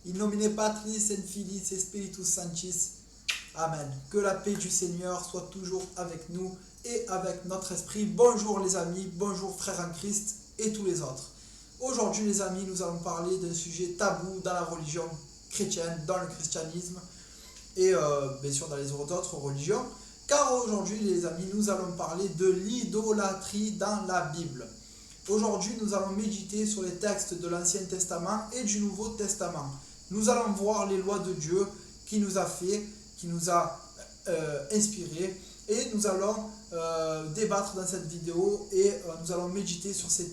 In nomine Patris et Filii et Spiritus Sanctis. Amen. Que la paix du Seigneur soit toujours avec nous et avec notre esprit. Bonjour les amis, bonjour frères en Christ et tous les autres. Aujourd'hui les amis, nous allons parler d'un sujet tabou dans la religion chrétienne, dans le christianisme et bien sûr dans les autres religions. Car aujourd'hui les amis, nous allons parler de l'idolâtrie dans la Bible. Aujourd'hui nous allons méditer sur les textes de l'Ancien Testament et du Nouveau Testament. Nous allons voir les lois de Dieu qui nous a fait, qui nous a inspiré, et nous allons débattre dans cette vidéo et nous allons méditer sur ces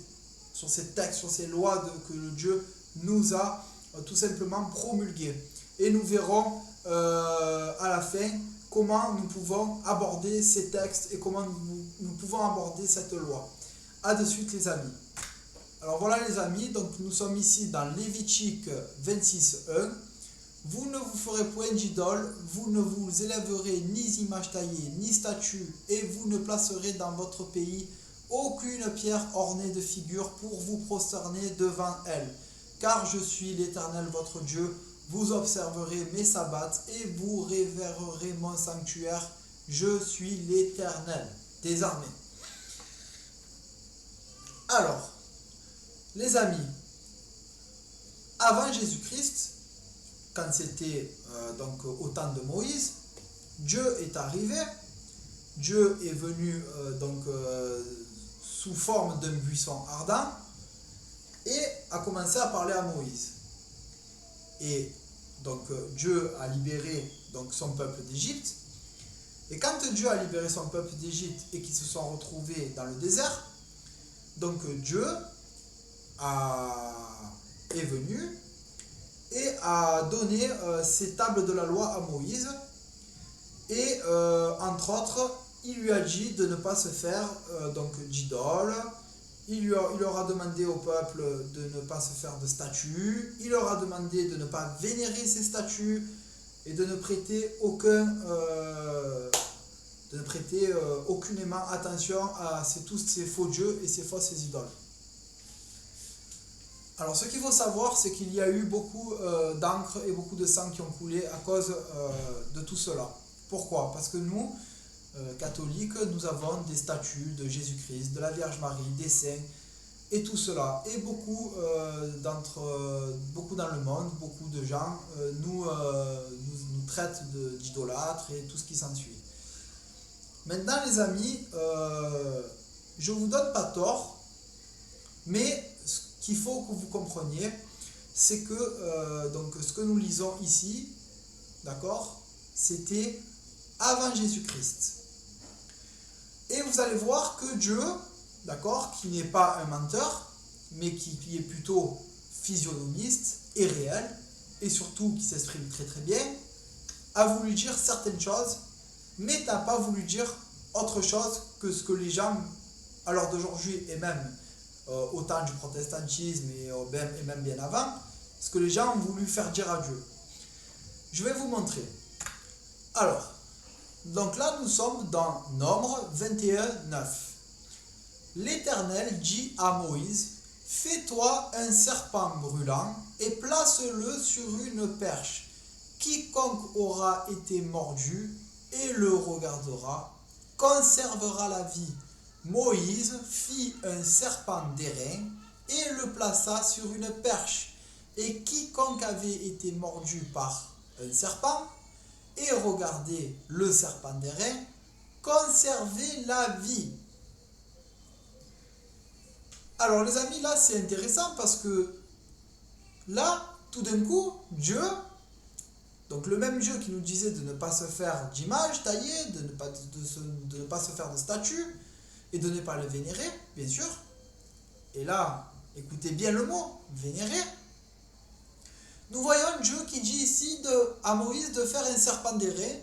textes, sur ces lois que Dieu nous a tout simplement promulguées. Et nous verrons à la fin comment nous pouvons aborder ces textes et comment nous pouvons aborder cette loi. A de suite les amis. Alors voilà les amis, donc nous sommes ici dans Lévitique 26:1. Vous ne vous ferez point d'idole, vous ne vous élèverez ni image taillée, ni statue, et vous ne placerez dans votre pays aucune pierre ornée de figures pour vous prosterner devant elle. Car je suis l'Éternel votre Dieu, vous observerez mes sabbats et vous révérerez mon sanctuaire. Je suis l'Éternel des armées. Alors, les amis, avant Jésus-Christ, quand c'était donc au temps de Moïse, Dieu est arrivé, Dieu est venu sous forme d'un buisson ardent et a commencé à parler à Moïse. Et donc Dieu a libéré donc, son peuple d'Égypte. Et quand Dieu a libéré son peuple d'Égypte et qu'ils se sont retrouvés dans le désert, donc Dieu est venu et a donné ces tables de la loi à Moïse. Et entre autres, il lui a dit de ne pas se faire d'idole. Il leur a demandé au peuple de ne pas se faire de statues. Il leur a demandé de ne pas vénérer ces statues et de ne prêter aucunement attention à tous ces faux dieux et ces fausses idoles. Alors ce qu'il faut savoir, c'est qu'il y a eu beaucoup d'encre et beaucoup de sang qui ont coulé à cause de tout cela. Pourquoi ? Parce que nous, catholiques, nous avons des statues de Jésus-Christ, de la Vierge Marie, des saints et tout cela. Et beaucoup dans le monde, beaucoup de gens nous traitent d'idolâtres et tout ce qui s'ensuit. Maintenant les amis, je ne vous donne pas tort, mais ce qu'il faut que vous compreniez, c'est que ce que nous lisons ici, d'accord, c'était avant Jésus-Christ. Et vous allez voir que Dieu, d'accord, qui n'est pas un menteur, mais qui est plutôt physionomiste et réel, et surtout qui s'exprime très très bien, a voulu dire certaines choses, mais n'a pas voulu dire autre chose que ce que les gens, à l'heure d'aujourd'hui, et même au temps du protestantisme et même bien avant, ce que les gens ont voulu faire dire à Dieu. Je vais vous montrer. Alors, donc là nous sommes dans Nombre 21:9. L'Éternel dit à Moïse, fais-toi un serpent brûlant et place-le sur une perche. Quiconque aura été mordu et le regardera conservera la vie. Moïse fit un serpent d'airain et le plaça sur une perche. Et quiconque avait été mordu par un serpent et regardait le serpent d'airain conservait la vie. Alors les amis, là c'est intéressant parce que là, tout d'un coup, Dieu, donc le même Dieu qui nous disait de ne pas se faire d'image taillée, de ne pas se faire de statue et de ne pas le vénérer, bien sûr. Et là, écoutez bien le mot, vénérer. Nous voyons Dieu qui dit ici à Moïse de faire un serpent d'airain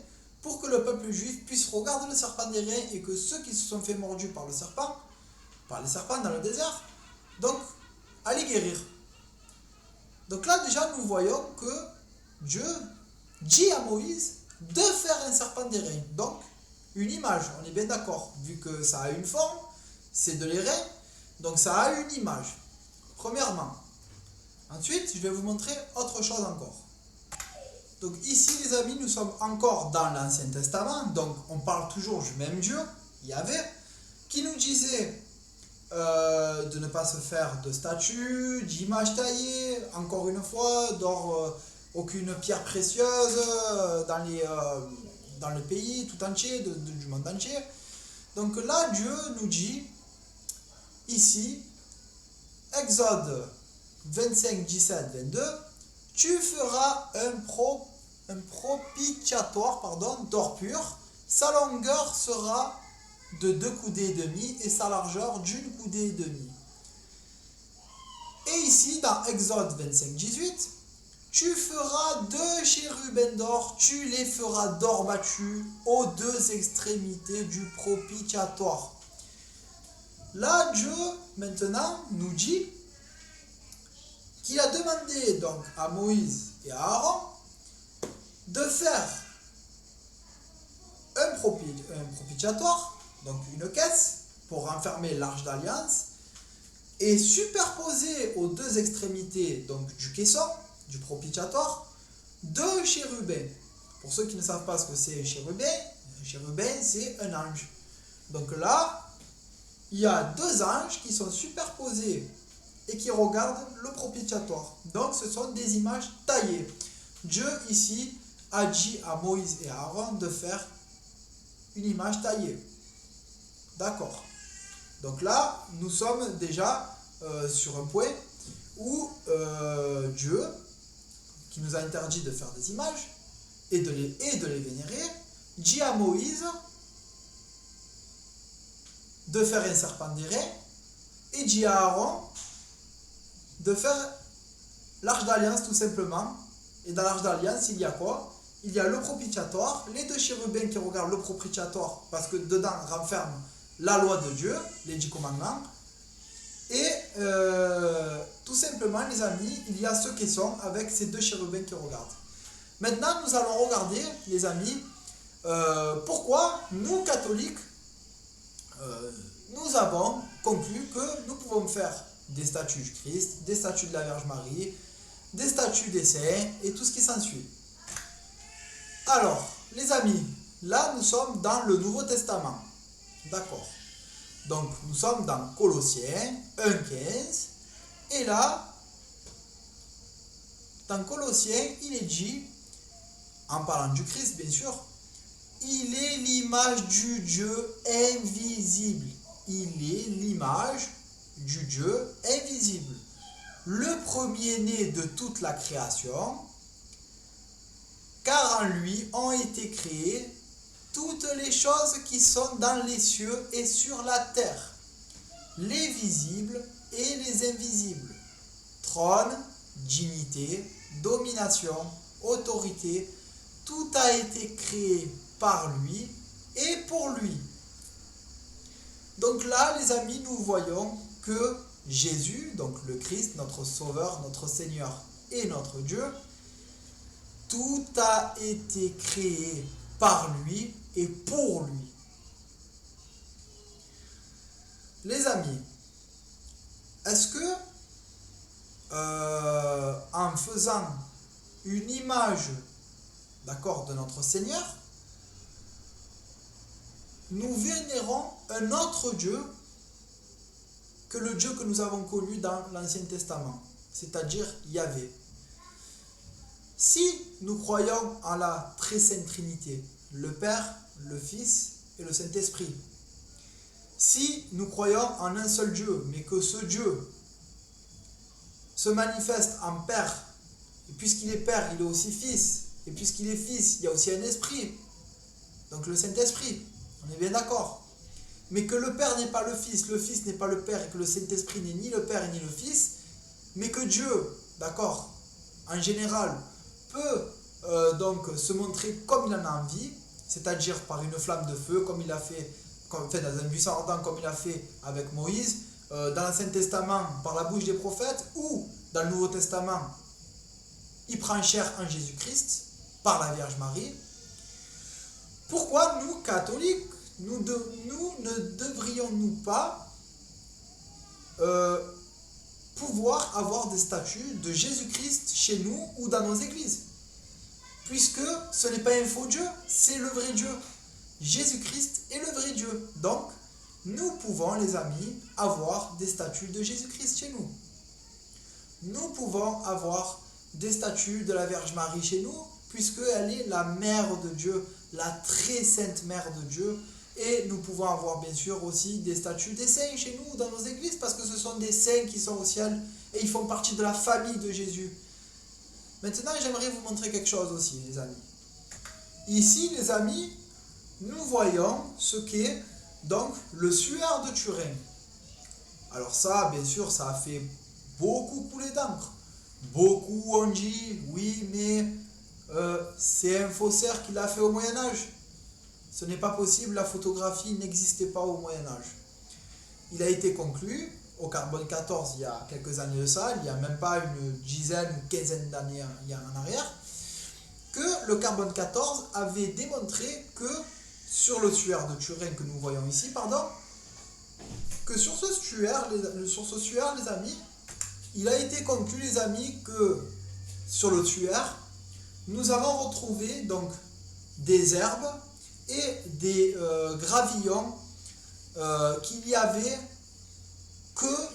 pour que le peuple juif puisse regarder le serpent d'airain et que ceux qui se sont fait mordus par les serpents dans le désert, donc, allez guérir. Donc là déjà nous voyons que Dieu dit à Moïse de faire un serpent d'airain. Donc, une image, on est bien d'accord, vu que ça a une forme, c'est de l'airain, donc ça a une image. Premièrement. Ensuite, je vais vous montrer autre chose encore. Donc ici, les amis, nous sommes encore dans l'Ancien Testament. Donc on parle toujours du même Dieu, Yahvé, qui nous disait de ne pas se faire de statues, d'images taillées, encore une fois, d'or, aucune pierre précieuse dans le pays tout entier, du monde entier. Donc là, Dieu nous dit, ici, Exode 25, 17, 22, tu feras un propitiatoire d'or pur, sa longueur sera de 2 coudées et demi et sa largeur d'une coudée et demie. Et ici, dans Exode 25, 18, tu feras 2 chérubins d'or, tu les feras d'or battu aux 2 extrémités du propitiatoire. Là, Dieu, maintenant, nous dit qu'il a demandé donc à Moïse et à Aaron de faire un propitiatoire, donc une caisse pour renfermer l'arche d'alliance, et superposer aux 2 extrémités donc du caisson, du propitiatoire, 2 chérubins. Pour ceux qui ne savent pas ce que c'est un chérubin c'est un ange. Donc là, il y a 2 anges qui sont superposés et qui regardent le propitiatoire. Donc ce sont des images taillées. Dieu ici a dit à Moïse et à Aaron de faire une image taillée. D'accord. Donc là, nous sommes déjà sur un point où Dieu, qui nous a interdit de faire des images et de les vénérer, dit à Moïse de faire un serpent d'airain et dit à Aaron de faire l'arche d'alliance tout simplement. Et dans l'arche d'alliance, il y a quoi? Il y a le propitiatoire, les 2 chérubins qui regardent le propitiatoire parce que dedans renferme la loi de Dieu, les 10 commandements. Et tout simplement, les amis, il y a ce caisson avec ces 2 chérubins qui regardent. Maintenant, nous allons regarder, les amis, pourquoi nous, catholiques, nous avons conclu que nous pouvons faire des statues du Christ, des statues de la Vierge Marie, des statues des saints et tout ce qui s'ensuit. Alors, les amis, là nous sommes dans le Nouveau Testament. D'accord. Donc nous sommes dans Colossiens 1,15. Et là, dans Colossiens, il est dit, en parlant du Christ bien sûr, il est l'image du Dieu invisible. Il est l'image du Dieu invisible. Le premier-né de toute la création, car en lui ont été créées toutes les choses qui sont dans les cieux et sur la terre, les visibles et les invisibles, trône, dignité, domination, autorité, tout a été créé par lui et pour lui. Donc là, les amis, nous voyons que Jésus, donc le Christ, notre Sauveur, notre Seigneur et notre Dieu, tout a été créé par lui et pour lui. Les amis, est-ce que en faisant une image, d'accord, de notre Seigneur, nous vénérons un autre Dieu que le Dieu que nous avons connu dans l'Ancien Testament, c'est-à-dire Yahvé? Si nous croyons en la très sainte Trinité, le Père, le Fils et le Saint-Esprit, si nous croyons en un seul Dieu, mais que ce Dieu se manifeste en Père, et puisqu'il est Père, il est aussi Fils, et puisqu'il est Fils, il y a aussi un Esprit, donc le Saint-Esprit, on est bien d'accord. Mais que le Père n'est pas le Fils n'est pas le Père, et que le Saint-Esprit n'est ni le Père ni le Fils, mais que Dieu, d'accord, en général, peut donc se montrer comme il en a envie, c'est-à-dire par une flamme de feu, comme il a fait, dans un buisson ardent, comme il a fait avec Moïse, dans l'Ancien Testament par la bouche des prophètes, ou dans le Nouveau Testament, il prend chair en Jésus-Christ par la Vierge Marie. Pourquoi nous, catholiques, nous ne devrions-nous pas pouvoir avoir des statues de Jésus-Christ chez nous ou dans nos églises. Puisque ce n'est pas un faux Dieu, c'est le vrai Dieu. Jésus-Christ est le vrai Dieu. Donc, nous pouvons, les amis, avoir des statues de Jésus-Christ chez nous. Nous pouvons avoir des statues de la Vierge Marie chez nous, puisqu'elle est la mère de Dieu, la très sainte mère de Dieu. Et nous pouvons avoir bien sûr aussi des statues des saints chez nous, dans nos églises, parce que ce sont des saints qui sont au ciel et ils font partie de la famille de Jésus. Maintenant, j'aimerais vous montrer quelque chose aussi, les amis. Ici, les amis, nous voyons ce qu'est donc le suaire de Turin. Alors ça, bien sûr, ça a fait beaucoup couler d'encre. Beaucoup ont dit, oui, mais c'est un faussaire qui l'a fait au Moyen-Âge. Ce n'est pas possible, la photographie n'existait pas au Moyen-Âge. Il a été conclu au carbone 14 il y a quelques années de ça, il n'y a même pas une dizaine ou quinzaine d'années en arrière, que le carbone 14 avait démontré que sur le suaire de Turin que nous voyons ici, que sur ce suaire, les amis, il a été conclu, les amis, que sur le suaire, nous avons retrouvé donc des herbes et des gravillons qu'il y avait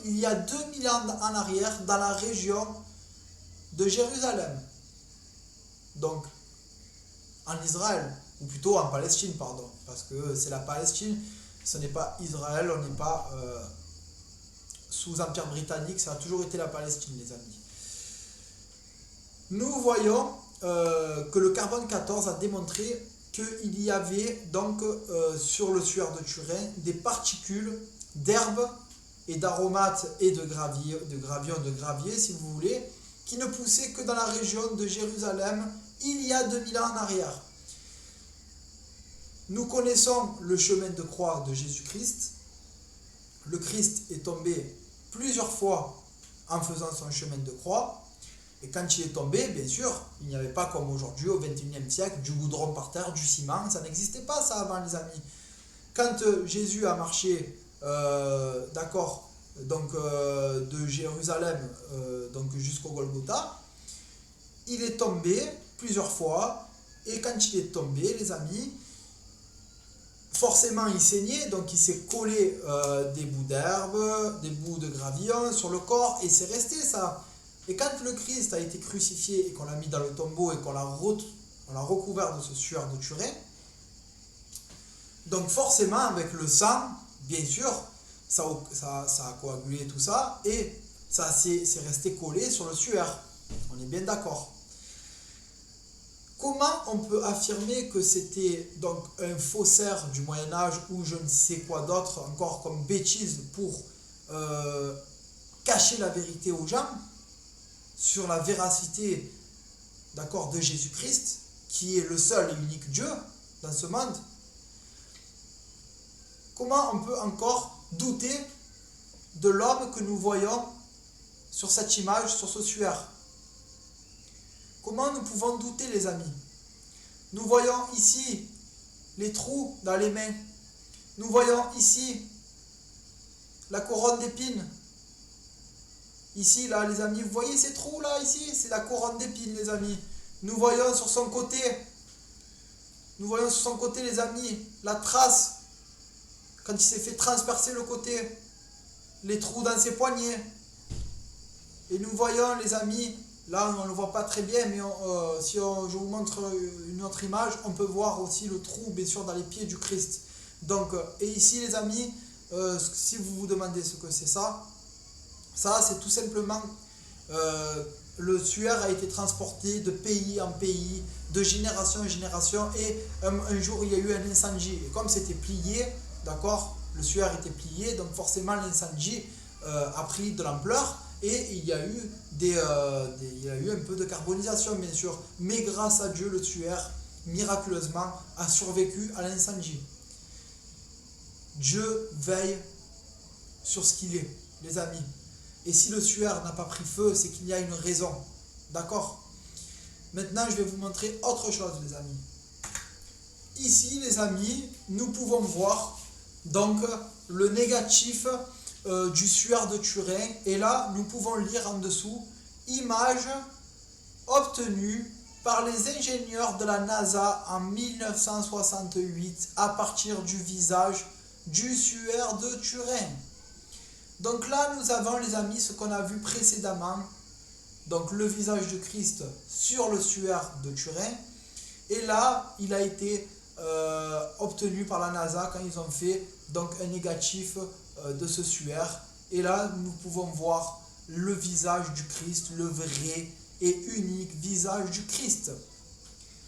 qu'il y a 2000 ans en arrière dans la région de Jérusalem. Donc, en Israël, ou plutôt en Palestine, pardon, parce que c'est la Palestine, ce n'est pas Israël, on n'est pas sous Empire britannique, ça a toujours été la Palestine, les amis. Nous voyons que le carbone 14 a démontré qu'il y avait donc sur le suaire de Turin des particules d'herbes et d'aromates et de graviers, de gravier si vous voulez, qui ne poussaient que dans la région de Jérusalem il y a 2000 ans en arrière. Nous connaissons le chemin de croix de Jésus-Christ. Le Christ est tombé plusieurs fois en faisant son chemin de croix. Et quand il est tombé, bien sûr, il n'y avait pas comme aujourd'hui au XXIe siècle du goudron par terre, du ciment, ça n'existait pas ça avant, les amis. Quand Jésus a marché, de Jérusalem donc jusqu'au Golgotha, il est tombé plusieurs fois, et quand il est tombé, les amis, forcément il saignait, donc il s'est collé des bouts d'herbe, des bouts de gravillon sur le corps, et c'est resté ça. Et quand le Christ a été crucifié et qu'on l'a mis dans le tombeau et qu'on l'a recouvert de ce suaire de Turin, donc forcément avec le sang, bien sûr, ça a coagulé tout ça et ça c'est resté collé sur le suaire. On est bien d'accord. Comment on peut affirmer que c'était donc un faussaire du Moyen-Âge ou je ne sais quoi d'autre encore comme bêtise pour cacher la vérité aux gens sur la véracité, d'accord, de Jésus-Christ, qui est le seul et unique Dieu dans ce monde? Comment on peut encore douter de l'homme que nous voyons sur cette image, sur ce suaire? Comment nous pouvons douter, les amis? Nous voyons ici les trous dans les mains. Nous voyons ici la couronne d'épines. Ici, là, les amis, vous voyez ces trous-là, ici? C'est la couronne d'épines, les amis. Nous voyons sur son côté, les amis, la trace, quand il s'est fait transpercer le côté, les trous dans ses poignets. Et nous voyons, les amis, là, on ne le voit pas très bien, mais je vous montre une autre image, on peut voir aussi le trou, bien sûr, dans les pieds du Christ. Donc, et ici, les amis, si vous vous demandez ce que c'est ça, c'est tout simplement le suaire a été transporté de pays en pays, de génération en génération, et un jour il y a eu un incendie. Et comme c'était plié, d'accord, le suaire était plié, donc forcément l'incendie a pris de l'ampleur et il y a eu un peu de carbonisation, bien sûr. Mais grâce à Dieu, le suaire, miraculeusement, a survécu à l'incendie. Dieu veille sur ce qu'il est, les amis. Et si le suaire n'a pas pris feu, c'est qu'il y a une raison. D'accord? Maintenant, je vais vous montrer autre chose, les amis. Ici, les amis, nous pouvons voir donc le négatif du suaire de Turin. Et là, nous pouvons lire en dessous, image obtenue par les ingénieurs de la NASA en 1968 à partir du visage du suaire de Turin. Donc là, nous avons, les amis, ce qu'on a vu précédemment, donc le visage de Christ sur le suaire de Turin. Et là, il a été obtenu par la NASA quand ils ont fait donc un négatif de ce suaire. Et là, nous pouvons voir le visage du Christ, le vrai et unique visage du Christ.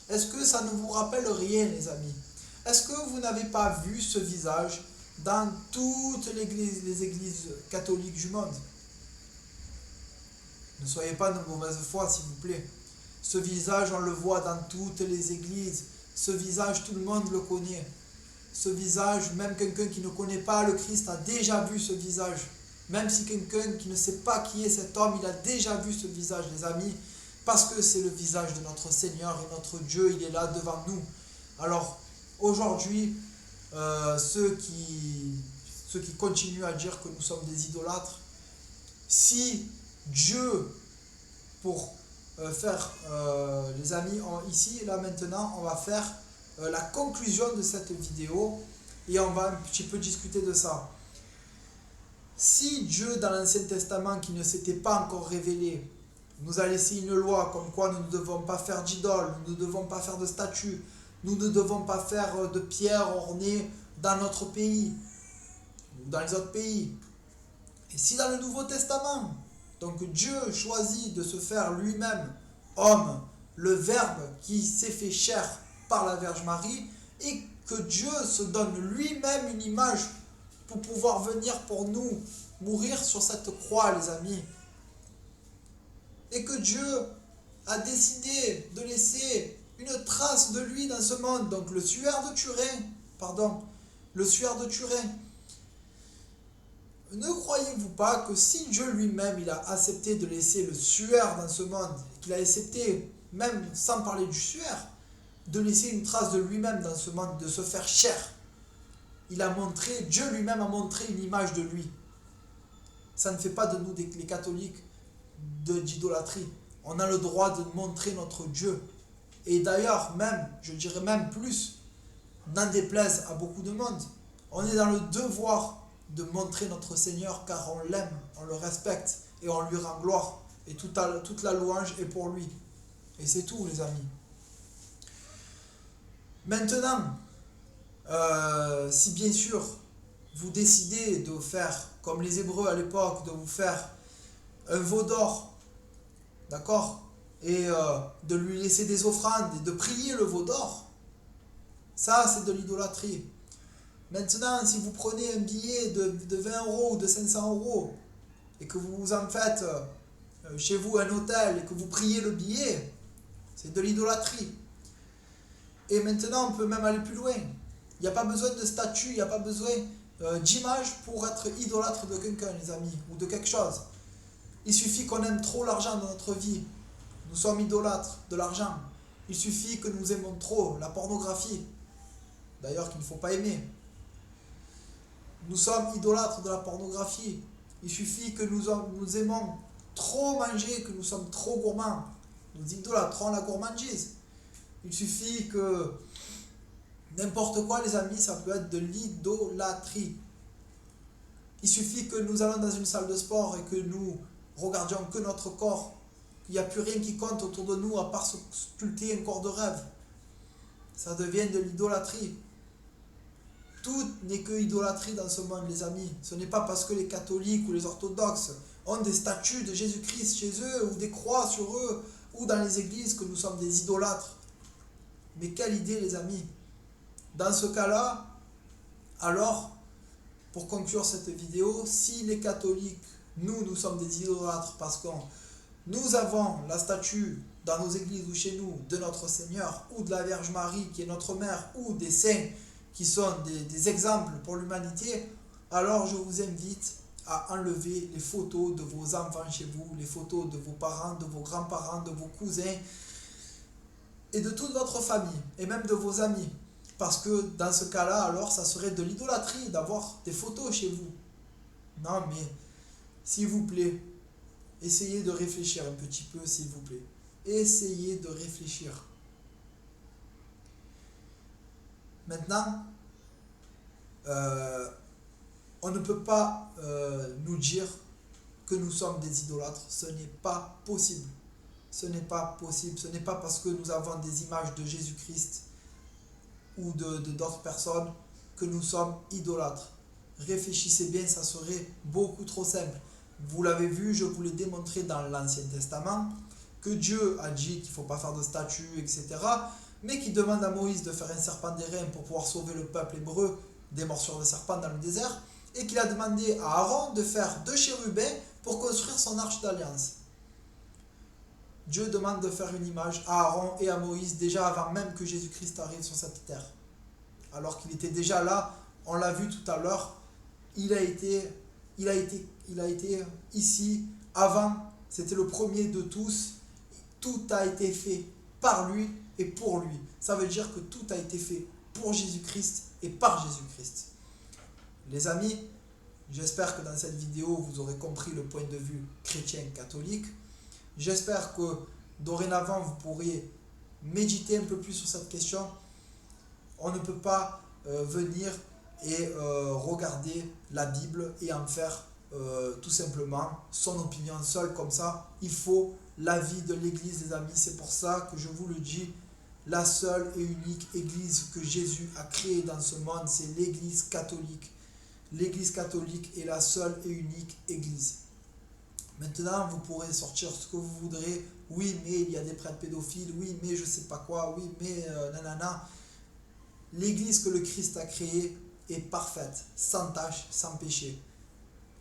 Est-ce que ça ne vous rappelle rien, les amis? Est-ce que vous n'avez pas vu ce visage dans toutes les églises catholiques du monde? Ne soyez pas de mauvaise foi, s'il vous plaît. Ce visage, on le voit dans toutes les églises. Ce visage, tout le monde le connaît. Ce visage, même quelqu'un qui ne connaît pas le Christ a déjà vu ce visage. Même si quelqu'un qui ne sait pas qui est cet homme, il a déjà vu ce visage, les amis. Parce que c'est le visage de notre Seigneur et notre Dieu, il est là devant nous. Alors, aujourd'hui, ceux qui continuent à dire que nous sommes des idolâtres, si Dieu, pour faire, les amis, ici et là maintenant, on va faire la conclusion de cette vidéo et on va un petit peu discuter de ça. Si Dieu, dans l'Ancien Testament, qui ne s'était pas encore révélé, nous a laissé une loi comme quoi nous ne devons pas faire d'idoles, nous ne devons pas faire de statues, nous ne devons pas faire de pierres ornées dans notre pays ou dans les autres pays. Et si dans le Nouveau Testament, donc Dieu choisit de se faire lui-même homme, le Verbe qui s'est fait chair par la Vierge Marie, et que Dieu se donne lui-même une image pour pouvoir venir pour nous mourir sur cette croix, les amis. Et que Dieu a décidé de laisser une trace de lui dans ce monde. Donc le suaire de Turin, le suaire de Turin. Ne croyez-vous pas que si Dieu lui-même, il a accepté de laisser le suaire dans ce monde, qu'il a accepté, même sans parler du suaire, de laisser une trace de lui-même dans ce monde, de se faire chair, Dieu lui-même a montré une image de lui. Ça ne fait pas de nous, les catholiques, d'idolâtrie. On a le droit de montrer notre Dieu. Et d'ailleurs, même, je dirais même plus, n'en déplaise à beaucoup de monde, on est dans le devoir de montrer notre Seigneur car on l'aime, on le respecte et on lui rend gloire. Et toute la louange est pour lui. Et c'est tout, les amis. Maintenant, si bien sûr vous décidez de faire comme les Hébreux à l'époque, de vous faire un veau d'or, d'accord, et de lui laisser des offrandes et de prier le veau d'or, ça c'est de l'idolâtrie. Maintenant, si vous prenez un billet de 20 € ou de 500 € et que vous en faites chez vous un hôtel et que vous priez le billet, c'est de l'idolâtrie. Et maintenant, on peut même aller plus loin. Il n'y a pas besoin de statue, il n'y a pas besoin d'image pour être idolâtre de quelqu'un, les amis, ou de quelque chose. Il suffit qu'on aime trop l'argent dans notre vie. Nous sommes idolâtres de l'argent. Il suffit que nous aimons trop la pornographie. D'ailleurs, qu'il ne faut pas aimer. Nous sommes idolâtres de la pornographie. Il suffit que nous aimons trop manger, que nous sommes trop gourmands. Nous idolâtrons la gourmandise. Il suffit que n'importe quoi, les amis, ça peut être de l'idolâtrie. Il suffit que nous allons dans une salle de sport et que nous regardions que notre corps. Qu'il n'y a plus rien qui compte autour de nous à part se sculpter un corps de rêve. Ça devient de l'idolâtrie. Tout n'est que idolâtrie dans ce monde, les amis. Ce n'est pas parce que les catholiques ou les orthodoxes ont des statues de Jésus-Christ chez eux ou des croix sur eux ou dans les églises que nous sommes des idolâtres. Mais quelle idée, les amis! Dans ce cas-là, alors, pour conclure cette vidéo, si les catholiques, nous sommes des idolâtres parce que nous avons la statue dans nos églises ou chez nous de notre Seigneur ou de la Vierge Marie qui est notre mère ou des saints qui sont des exemples pour l'humanité, alors je vous invite à enlever les photos de vos enfants chez vous, les photos de vos parents, de vos grands-parents, de vos cousins et de toute votre famille et même de vos amis. Parce que dans ce cas-là, alors ça serait de l'idolâtrie d'avoir des photos chez vous. Non, mais s'il vous plaît, essayez de réfléchir un petit peu, s'il vous plaît. Essayez de réfléchir. Maintenant, on ne peut pas nous dire que nous sommes des idolâtres. Ce n'est pas possible. Ce n'est pas possible. Ce n'est pas parce que nous avons des images de Jésus-Christ ou d'autres personnes que nous sommes idolâtres. Réfléchissez bien, ça serait beaucoup trop simple. Vous l'avez vu, je vous l'ai démontré dans l'Ancien Testament, que Dieu a dit qu'il ne faut pas faire de statue, etc. Mais qui demande à Moïse de faire un serpent d'airain pour pouvoir sauver le peuple hébreu des morsures de serpent dans le désert. Et qu'il a demandé à Aaron de faire 2 chérubins pour construire son arche d'alliance. Dieu demande de faire une image à Aaron et à Moïse déjà avant même que Jésus-Christ arrive sur cette terre. Alors qu'il était déjà là, on l'a vu tout à l'heure, il a été ici avant, c'était le premier de tous, tout a été fait par lui et pour lui. Ça veut dire que tout a été fait pour Jésus-Christ et par Jésus-Christ. Les amis, j'espère que dans cette vidéo, vous aurez compris le point de vue chrétien catholique. J'espère que dorénavant, vous pourrez méditer un peu plus sur cette question. On ne peut pas venir et regarder la Bible et en faire tout simplement son opinion seule comme ça. Il faut l'avis de l'Église, les amis. C'est pour ça que je vous le dis, la seule et unique Église que Jésus a créée dans ce monde, c'est l'Église catholique. L'Église catholique est la seule et unique Église. Maintenant, vous pourrez sortir ce que vous voudrez. Oui, mais il y a des prêtres pédophiles. Oui, mais je sais pas quoi. Oui, mais nanana. L'église que le Christ a créée est parfaite, sans tache, sans péché.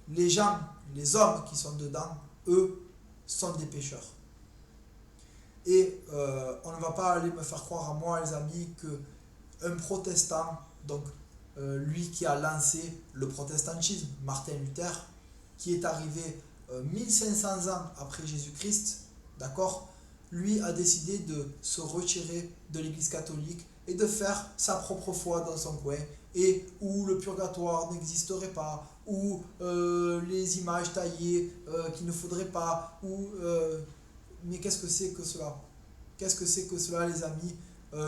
Les gens, les hommes qui sont dedans, eux, sont des pécheurs. Et on ne va pas aller me faire croire à moi, les amis, qu'un protestant, donc lui qui a lancé le protestantisme, Martin Luther, qui est arrivé 1500 ans après Jésus-Christ, d'accord, lui a décidé de se retirer de l'église catholique et de faire sa propre foi dans son coin, et où le purgatoire n'existerait pas, où les images taillées qu'il ne faudrait pas, mais qu'est-ce que c'est que cela? Qu'est-ce que c'est que cela, les amis?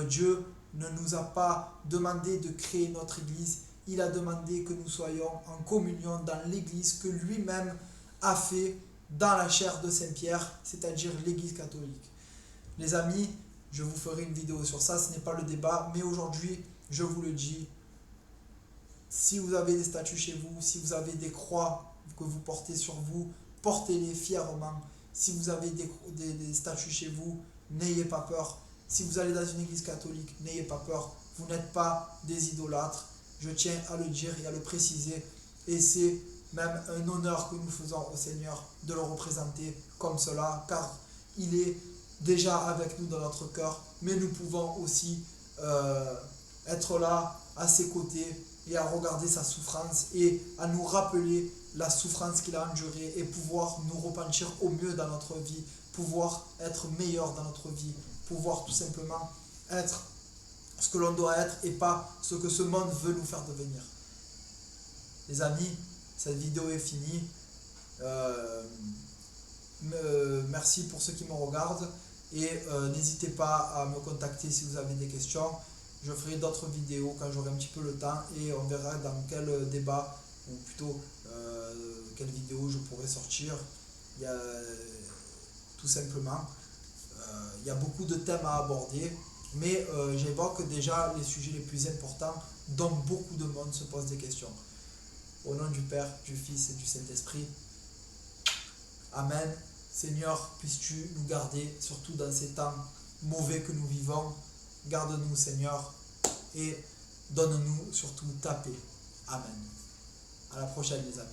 Dieu ne nous a pas demandé de créer notre église, il a demandé que nous soyons en communion dans l'église que lui-même a fait dans la chair de Saint-Pierre, c'est-à-dire l'église catholique. Les amis, je vous ferai une vidéo sur ça, ce n'est pas le débat, mais aujourd'hui, je vous le dis, si vous avez des statues chez vous, si vous avez des croix que vous portez sur vous, portez-les fièrement. Si vous avez des statues chez vous, n'ayez pas peur. Si vous allez dans une église catholique, n'ayez pas peur. Vous n'êtes pas des idolâtres. Je tiens à le dire et à le préciser. Et c'est même un honneur que nous faisons au Seigneur de le représenter comme cela, car il est déjà avec nous dans notre cœur, mais nous pouvons aussi être là à ses côtés et à regarder sa souffrance et à nous rappeler la souffrance qu'il a endurée et pouvoir nous repentir au mieux dans notre vie, pouvoir être meilleur dans notre vie, pouvoir tout simplement être ce que l'on doit être et pas ce que ce monde veut nous faire devenir. Les amis, cette vidéo est finie. Merci pour ceux qui me regardent et n'hésitez pas à me contacter si vous avez des questions. Je ferai d'autres vidéos quand j'aurai un petit peu le temps et on verra dans quel débat ou plutôt quelle vidéo je pourrai sortir. Il y a tout simplement il y a beaucoup de thèmes à aborder, mais j'évoque déjà les sujets les plus importants dont beaucoup de monde se pose des questions. Au nom du Père, du Fils et du Saint-Esprit. Amen. Seigneur, puisses-tu nous garder, surtout dans ces temps mauvais que nous vivons. Garde-nous, Seigneur, et donne-nous surtout ta paix. Amen. À la prochaine, les amis.